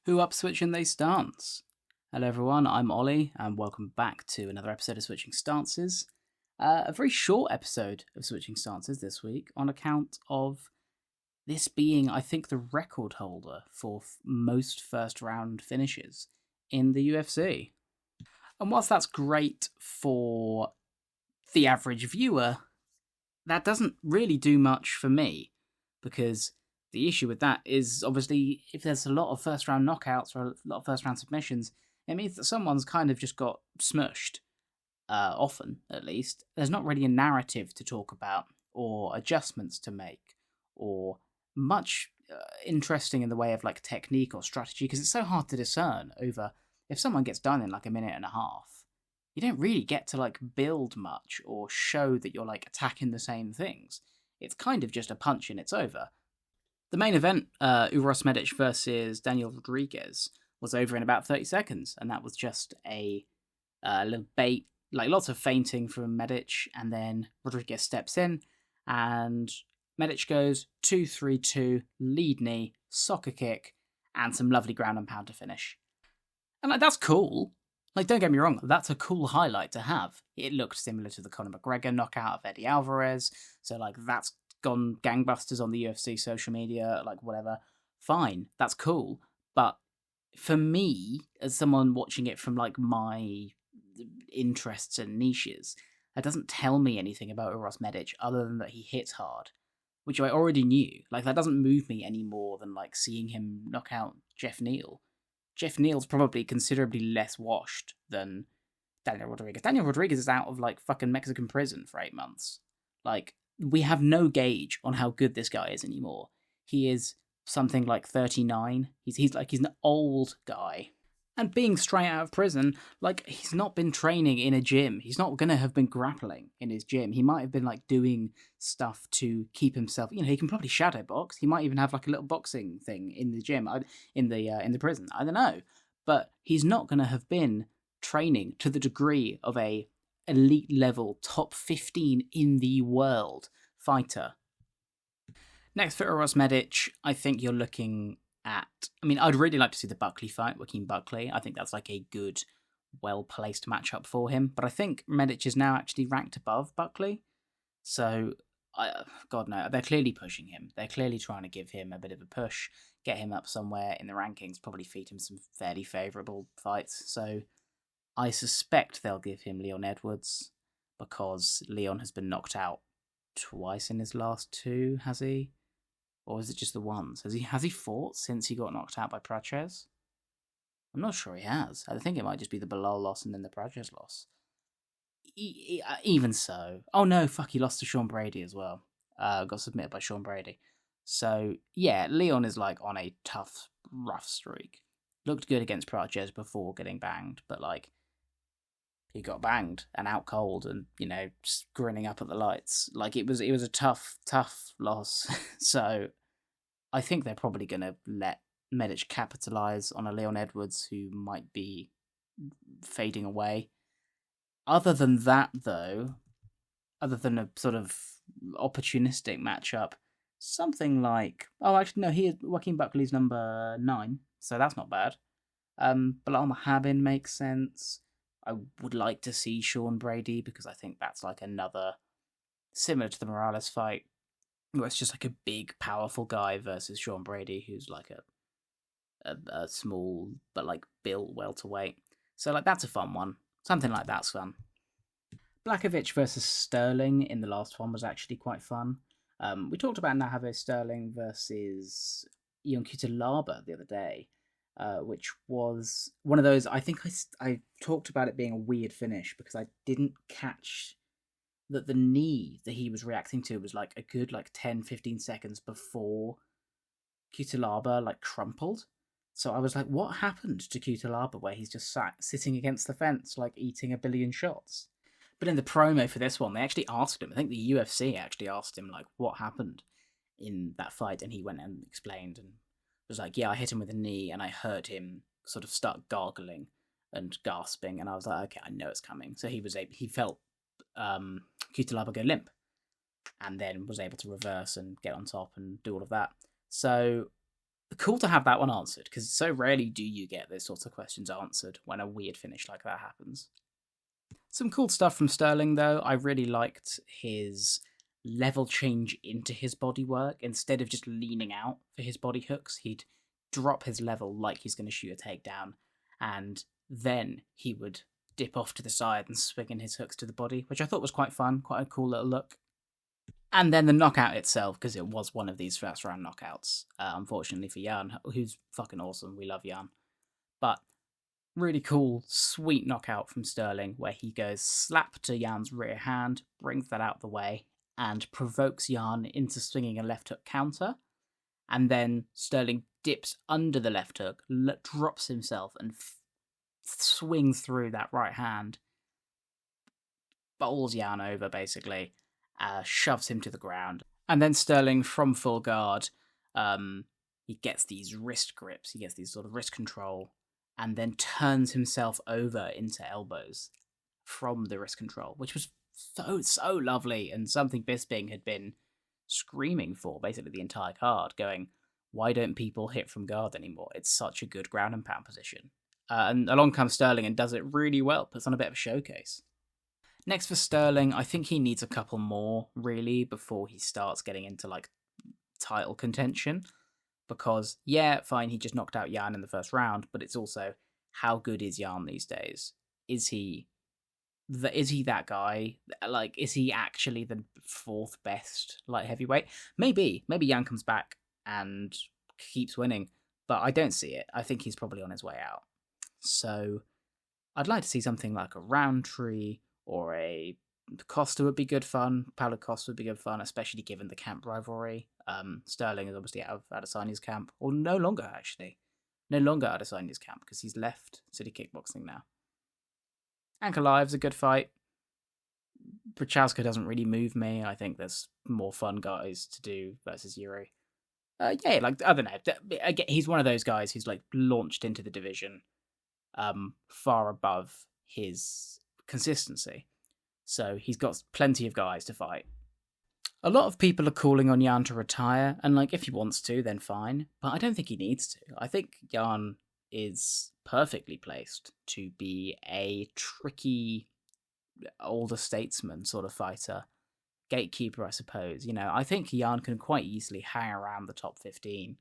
Who up switching they stance? Hello everyone, I'm Ollie, and welcome back to another episode of Switching Stances. A very short episode of Switching Stances this week on account of this being, I think, the record holder for most first round finishes in the UFC. And whilst that's great for the average viewer, that doesn't really do much for me, because the issue with that is obviously if there's a lot of first round knockouts or a lot of first round submissions, it means that someone's kind of just got smushed. Often, at least, there's not really a narrative to talk about or adjustments to make or much interesting in the way of like technique or strategy, because it's so hard to discern over if someone gets done in like a minute and a half. You don't really get to like build much or show that you're like attacking the same things. It's kind of just a punch and it's over. The main event, Uros Medic versus Daniel Rodriguez, was over in about 30 seconds, and that was just a little bait, like lots of feinting from Medic, and then Rodriguez steps in, and Medic goes 2-3-2, lead knee, soccer kick, and some lovely ground and pound to finish. And like, that's cool. Like, don't get me wrong, that's a cool highlight to have. It looked similar to the Conor McGregor knockout of Eddie Alvarez, so like that's gone gangbusters on the UFC social media, like whatever. Fine, that's cool. But for me, as someone watching it from like my interests and niches, that doesn't tell me anything about Uros Medic other than that he hits hard, which I already knew. Like, that doesn't move me any more than like seeing him knock out Jeff Neal. Jeff Neal's probably considerably less washed than Daniel Rodriguez. Daniel Rodriguez is out of like fucking Mexican prison for 8 months. Like, we have no gauge on how good this guy is anymore. He is something like 39. He's an old guy. And being straight out of prison, like, he's not been training in a gym. He's not going to have been grappling in his gym. He might have been like doing stuff to keep himself, he can probably shadow box. He might even have like a little boxing thing in the gym, in the prison. I don't know. But he's not going to have been training to the degree of a elite level top 15 in the world fighter. Next for Uros Medic, I think you're looking at, I'd really like to see the Buckley fight, Joaquin Buckley. I think that's like a good, well-placed matchup for him. But I think Medic is now actually ranked above Buckley. So, God no, they're clearly pushing him. They're clearly trying to give him a bit of a push, get him up somewhere in the rankings, probably feed him some fairly favourable fights. So I suspect they'll give him Leon Edwards, because Leon has been knocked out twice in his last two, has he? Or is it just the once? Has he fought since he got knocked out by Praches? I'm not sure he has. I think it might just be the Bilal loss and then the Praches loss. Even so. Oh no, fuck, he lost to Sean Brady as well. Got submitted by Sean Brady. So, yeah, Leon is like on a tough, rough streak. Looked good against Praches before getting banged, but like, he got banged and out cold and, just grinning up at the lights. Like, it was a tough loss. So I think they're probably going to let Medic capitalise on a Leon Edwards who might be fading away. Other than that, though, other than a sort of opportunistic matchup, something like... Oh, actually, no, Joaquin Buckley's number 9, so that's not bad. Bilal Muhammad makes sense. I would like to see Sean Brady, because I think that's like another, similar to the Morales fight, where it's just like a big, powerful guy versus Sean Brady, who's like a small but like built welterweight. So like, that's a fun one. Something like that's fun. Blachowicz versus Sterling in the last one was actually quite fun. We talked about Nahave Sterling versus Ion Cutelaba the other day, which was one of those. I think I talked about it being a weird finish because I didn't catch that the knee that he was reacting to was like a good like 10-15 seconds before Cutelaba like crumpled. So I was like, what happened to Cutelaba where he's just sitting against the fence like eating a billion shots? But in the promo for this one, they actually asked him, I think the UFC actually asked him like what happened in that fight, and he went and explained and was like, yeah, I hit him with a knee and I heard him sort of start gargling and gasping, and I was like, okay, I know it's coming. So he felt Cutelaba go limp, and then was able to reverse and get on top and do all of that. So cool to have that one answered, because so rarely do you get those sorts of questions answered when a weird finish like that happens. Some cool stuff from Sterling, though. I really liked his level change into his bodywork. Instead of just leaning out for his body hooks, he'd drop his level like he's going to shoot a takedown, and then he would dip off to the side and swing in his hooks to the body, which I thought was quite fun, quite a cool little look. And then the knockout itself, because it was one of these first round knockouts, unfortunately for Jan, who's fucking awesome. We love Jan. But really cool, sweet knockout from Sterling, where he goes slap to Jan's rear hand, brings that out the way, and provokes Jan into swinging a left hook counter. And then Sterling dips under the left hook, drops himself, and swings through that right hand. Bowls Jan over, basically. Shoves him to the ground. And then Sterling, from full guard, he gets these wrist grips, he gets these sort of wrist control, and then turns himself over into elbows from the wrist control, which was so lovely, and something Bisping had been screaming for basically the entire card, going, why don't people hit from guard anymore? It's such a good ground and pound position. And along comes Sterling and does it really well, puts on a bit of a showcase. Next for Sterling, I think he needs a couple more, really, before he starts getting into, like, title contention. Because, yeah, fine, he just knocked out Jan in the first round, but it's also, how good is Jan these days? Is he that guy? Like, is he actually the fourth best light heavyweight? Maybe Jan comes back and keeps winning, but I don't see it. I think he's probably on his way out. So, I'd like to see something like a Roundtree or a Costa would be good fun. Paulo Costa would be good fun, especially given the camp rivalry. Sterling is obviously out of Adesanya's camp, or no longer actually. No longer Adesanya's camp because he's left City Kickboxing now. Ankalaev's a good fight. Prochazka doesn't really move me. I think there's more fun guys to do versus Yuri. Yeah, like, I don't know. Again, he's one of those guys who's like launched into the division far above his consistency. So he's got plenty of guys to fight. A lot of people are calling on Jan to retire, and like, if he wants to, then fine. But I don't think he needs to. I think Jan is perfectly placed to be a tricky older statesman sort of fighter. Gatekeeper, I suppose. You know, I think Jan can quite easily hang around the top 15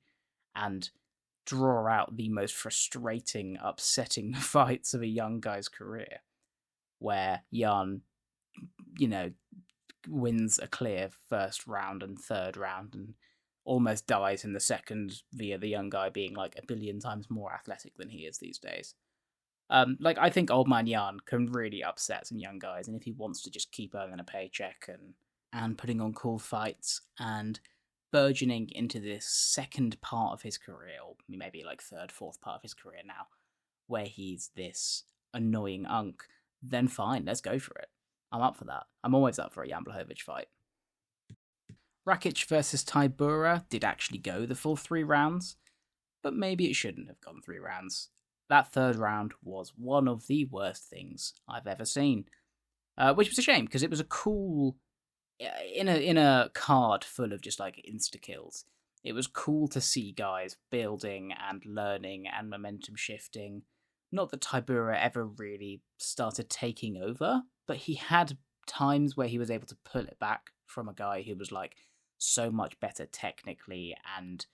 and draw out the most frustrating, upsetting fights of a young guy's career, where Jan, you know, wins a clear first round and third round and almost dies in the second via the young guy being like a billion times more athletic than he is these days. Like, I think old man Jan can really upset some young guys, and if he wants to just keep earning a paycheck and putting on cool fights and burgeoning into this second part of his career, or maybe like third, fourth part of his career now, where he's this annoying unk, then fine, let's go for it. I'm up for that. I'm always up for a Jan Blachowicz fight. Rakic versus Tybura did actually go the full 3 rounds, but maybe it shouldn't have gone 3 rounds. That third round was one of the worst things I've ever seen, which was a shame because it was a cool, in a card full of just like insta kills. It was cool to see guys building and learning and momentum shifting. Not that Tybura ever really started taking over, but he had times where he was able to pull it back from a guy who was like so much better technically and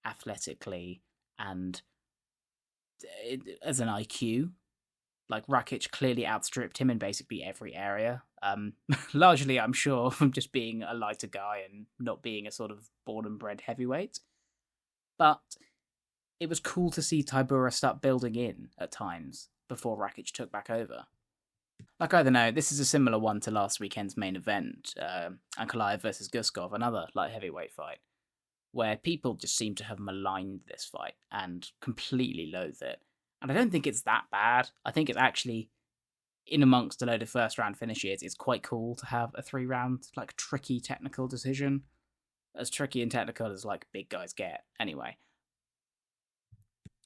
athletically and as an IQ. Like, Rakic clearly outstripped him in basically every area. Largely, I'm sure, from just being a lighter guy and not being a sort of born and bred heavyweight. But it was cool to see Tybura start building in at times before Rakic took back over. Like, I don't know, this is a similar one to last weekend's main event, Ankalaev versus Guskov, another light heavyweight fight, where people just seem to have maligned this fight and completely loathe it. And I don't think it's that bad. I think it's actually, in amongst a load of first round finishes, it's quite cool to have a 3 round, like, tricky technical decision. As tricky and technical as, like, big guys get, anyway.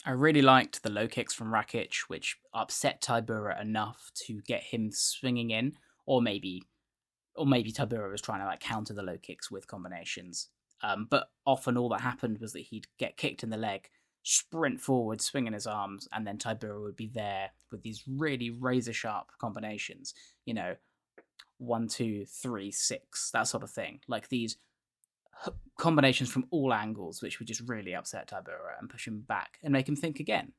I really liked the low kicks from Rakic, which upset Tybura enough to get him swinging in, or maybe Tybura was trying to like counter the low kicks with combinations. But often all that happened was that he'd get kicked in the leg, sprint forward, swinging his arms, and then Tybura would be there with these really razor sharp combinations. 1, 2, 3, 6, that sort of thing. Like these combinations from all angles, which would just really upset Tybura and push him back and make him think again.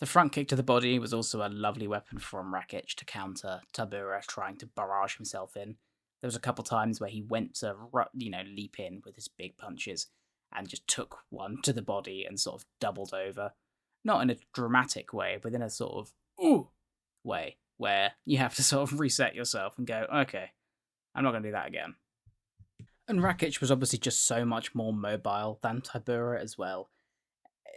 The front kick to the body was also a lovely weapon from Rakic to counter Tybura trying to barrage himself in. There was a couple times where he went to, leap in with his big punches and just took one to the body and sort of doubled over. Not in a dramatic way, but in a sort of ooh way where you have to sort of reset yourself and go, okay, I'm not going to do that again. And Rakic was obviously just so much more mobile than Tybura as well.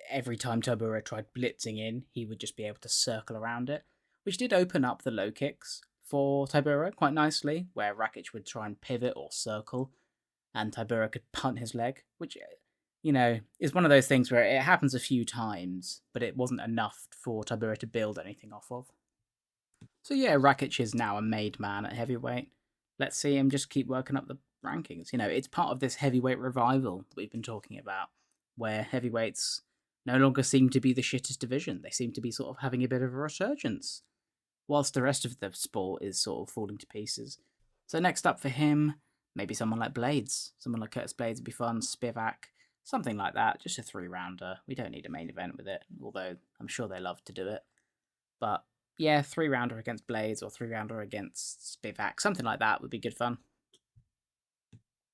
Every time Tybura tried blitzing in, he would just be able to circle around it, which did open up the low kicks for Tybura quite nicely, where Rakic would try and pivot or circle, and Tybura could punt his leg, which, is one of those things where it happens a few times, but it wasn't enough for Tybura to build anything off of. So yeah, Rakic is now a made man at heavyweight. Let's see him just keep working up the rankings. It's part of this heavyweight revival that we've been talking about, where heavyweights no longer seem to be the shittest division. They seem to be sort of having a bit of a resurgence, whilst the rest of the sport is sort of falling to pieces. So next up for him, maybe someone like Blades. Someone like Curtis Blades would be fun, Spivak, something like that, just a 3-rounder. We don't need a main event with it, although I'm sure they love to do it. But yeah, 3-rounder against Blades or 3-rounder against Spivak, something like that would be good fun.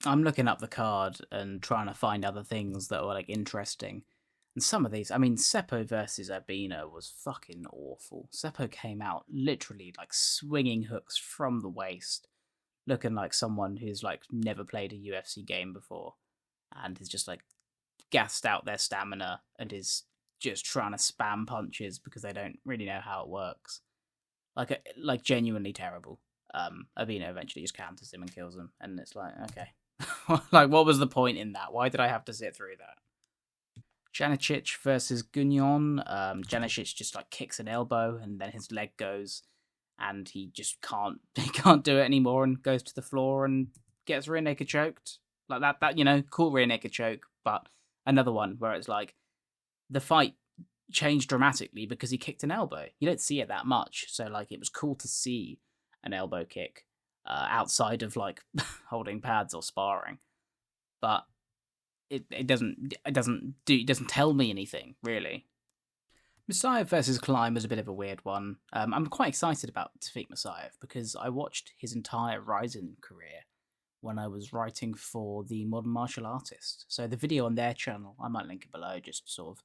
I'm looking up the card and trying to find other things that were interesting. And some of these, Seppo versus Urbina was fucking awful. Seppo came out literally swinging hooks from the waist, looking like someone who's never played a UFC game before and is just gassed out their stamina and is just trying to spam punches because they don't really know how it works. Genuinely terrible. Urbina eventually just counters him and kills him, and it's okay. What was the point in that? Why did I have to sit through that? Janicic versus Gugnon. Janicic just kicks an elbow and then his leg goes and he just can't do it anymore and goes to the floor and gets rear naked choked. That cool rear naked choke, but another one where it's the fight changed dramatically because he kicked an elbow. You don't see it that much, so it was cool to see an elbow kick outside of holding pads or sparring, but it doesn't tell me anything really. Moussaiev versus Klein was a bit of a weird one. I'm quite excited about Tafik Moussaiev because I watched his entire Ryzen career when I was writing for the Modern Martial Artist. So the video on their channel, I might link it below, just sort of,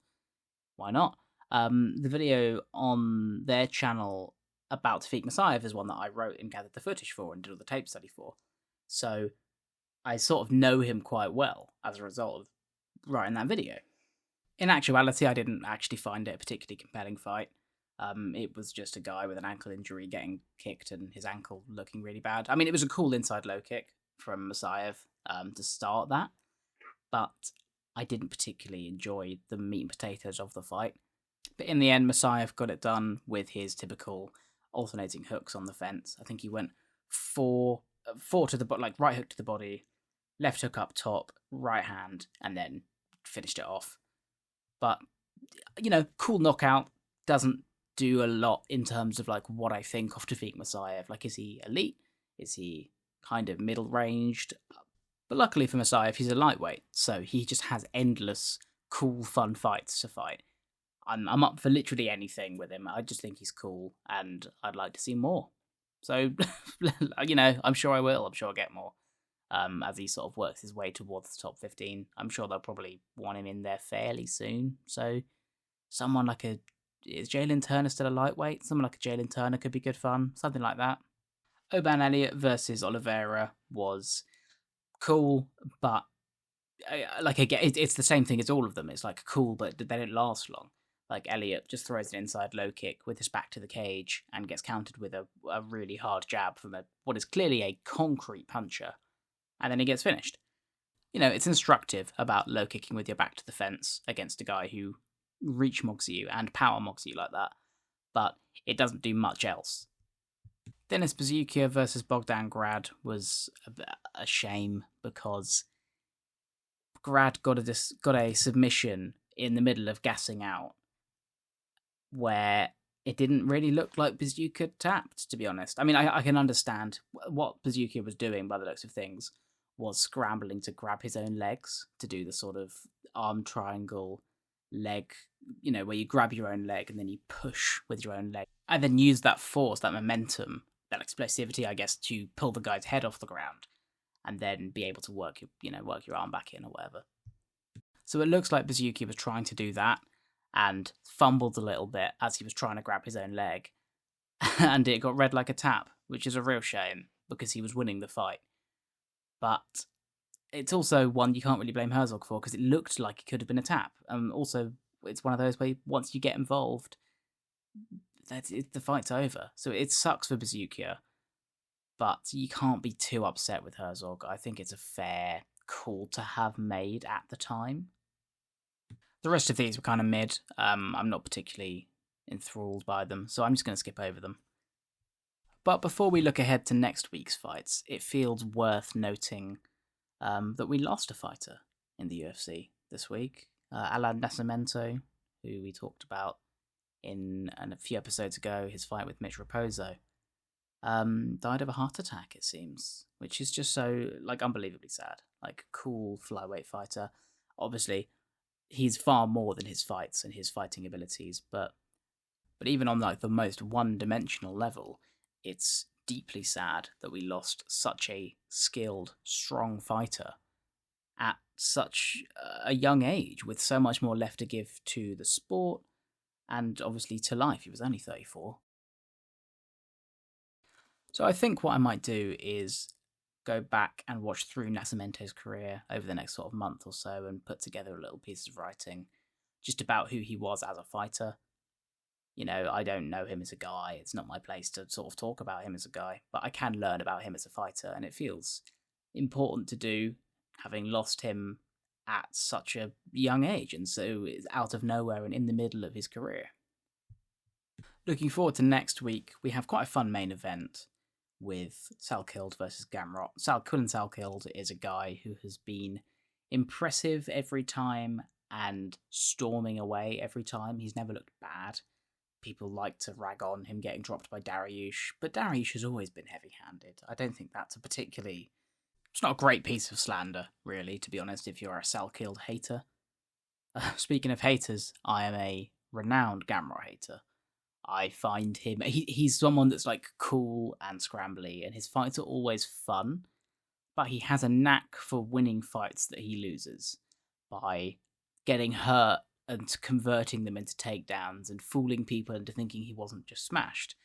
why not? The video on their channel about Tafik Moussaiev is one that I wrote and gathered the footage for and did all the tape study for. So I sort of know him quite well as a result of writing that video. In actuality, I didn't actually find it a particularly compelling fight. It was just a guy with an ankle injury getting kicked and his ankle looking really bad. It was a cool inside low kick from Moussaiev to start that, but I didn't particularly enjoy the meat and potatoes of the fight. But in the end, Moussaiev got it done with his typical alternating hooks on the fence. I think he went four to the right hook to the body, left hook up top, right hand, and then finished it off. But, cool knockout, doesn't do a lot in terms of what I think of Tafik Moussaiev. Is he elite? Is he kind of middle ranged? But luckily for Moussaiev, he's a lightweight, so he just has endless cool, fun fights to fight. I'm up for literally anything with him. I just think he's cool, and I'd like to see more. So, I'm sure I will. I'm sure I'll get more. As he sort of works his way towards the top 15. I'm sure they'll probably want him in there fairly soon. So, someone is Jalen Turner still a lightweight? Someone like a Jalen Turner could be good fun. Something like that. Oban Elliott versus Oliveira was cool, but again, it's the same thing as all of them. It's cool, but they don't last long. Elliott just throws an inside low kick with his back to the cage and gets countered with a really hard jab from what is clearly a concrete puncher, and then he gets finished. It's instructive about low kicking with your back to the fence against a guy who reach mogs you and power mogs you like that, but it doesn't do much else. Denis Buzukja versus Bogdan Grad was a shame because Grad got a submission in the middle of gassing out, where it didn't really look like Bazooka tapped, to be honest. I mean, I can understand what Bazooka was doing by the looks of things, was scrambling to grab his own legs to do the sort of arm triangle leg, where you grab your own leg and then you push with your own leg, and then use that force, that momentum, that explosivity, I guess, to pull the guy's head off the ground, and then be able to work your arm back in or whatever. So it looks like Bazooka was trying to do that and fumbled a little bit as he was trying to grab his own leg, and it got read like a tap, which is a real shame because he was winning the fight. But it's also one you can't really blame Herzog for because it looked like it could have been a tap. Also, it's one of those where once you get involved, the fight's over. So it sucks for Bazooka, but you can't be too upset with Herzog. I think it's a fair call to have made at the time. The rest of these were kind of mid. I'm not particularly enthralled by them, so I'm just going to skip over them. But before we look ahead to next week's fights, it feels worth noting that we lost a fighter in the UFC this week. Alan Nascimento, who we talked about in a few episodes ago, his fight with Mitch Raposo, died of a heart attack, it seems, which is just so, unbelievably sad. Cool flyweight fighter. Obviously, he's far more than his fights and his fighting abilities, but even on the most one-dimensional level, it's deeply sad that we lost such a skilled, strong fighter at such a young age, with so much more left to give to the sport and obviously to life. He was only 34. So I think what I might do is go back and watch through Nascimento's career over the next sort of month or so and put together a little piece of writing just about who he was as a fighter. I don't know him as a guy. It's not my place to sort of talk about him as a guy, but I can learn about him as a fighter, and it feels important to do, having lost him at such a young age, and so it's out of nowhere and in the middle of his career. Looking forward to next week, we have quite a fun main event with Salkilde versus Gamrot. Quillan Salkilde is a guy who has been impressive every time and storming away every time. He's never looked bad. People like to rag on him getting dropped by Dariush, but Dariush has always been heavy-handed. I don't think that's it's not a great piece of slander, really, to be honest, if you're a Salkilde hater. Speaking of haters, I am a renowned Gamrot hater. I find him, he's someone that's cool and scrambly, and his fights are always fun, but he has a knack for winning fights that he loses by getting hurt and converting them into takedowns and fooling people into thinking he wasn't just smashed.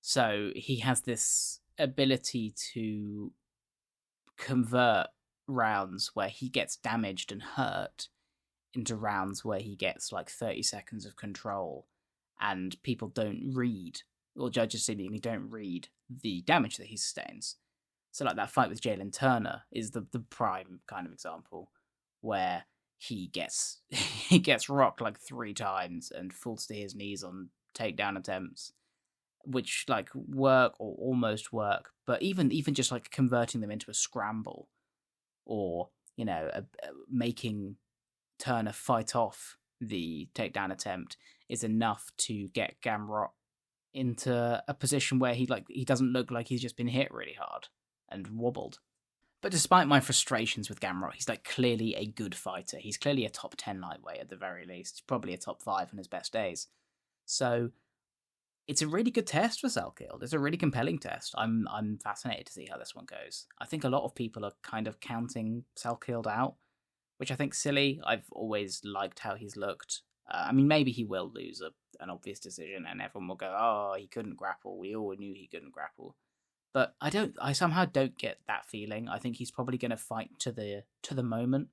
So he has this ability to convert rounds where he gets damaged and hurt into rounds where he gets 30 seconds of control, and people don't read, or judges seemingly don't read, the damage that he sustains. So that fight with Jalen Turner is the prime kind of example, where he gets rocked 3 times and falls to his knees on takedown attempts, which work or almost work, but even just converting them into a scramble, or making Turner fight off the takedown attempt is enough to get Gamrot into a position where he doesn't look like he's just been hit really hard and wobbled. But despite my frustrations with Gamrot, he's clearly a good fighter. He's clearly a top 10 lightweight at the very least. Probably a top 5 on his best days. So it's a really good test for Salkilde. It's a really compelling test. I'm fascinated to see how this one goes. I think a lot of people are kind of counting Salkilde out, which I think's silly. I've always liked how he's looked. Maybe he will lose an obvious decision and everyone will go, oh, he couldn't grapple. We all knew he couldn't grapple. But I somehow don't get that feeling. I think he's probably going to fight to the moment,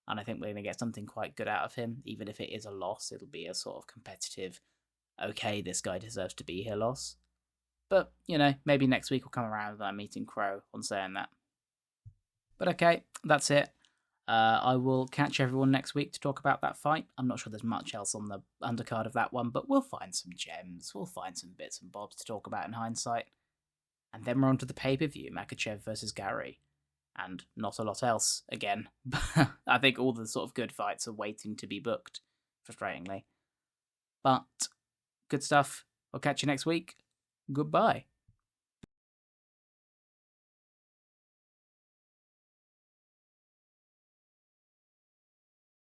and I think we're going to get something quite good out of him. Even if it is a loss, it'll be a sort of competitive, okay, this guy deserves to be here loss. But, maybe next week will come around and I'm eating crow on saying that. But okay, that's it. I will catch everyone next week to talk about that fight. I'm not sure there's much else on the undercard of that one, but we'll find some gems. We'll find some bits and bobs to talk about in hindsight. And then we're on to the pay-per-view, Makhachev versus Gary. and not a lot else again. I think all the sort of good fights are waiting to be booked, frustratingly. But good stuff. I'll catch you next week. Goodbye.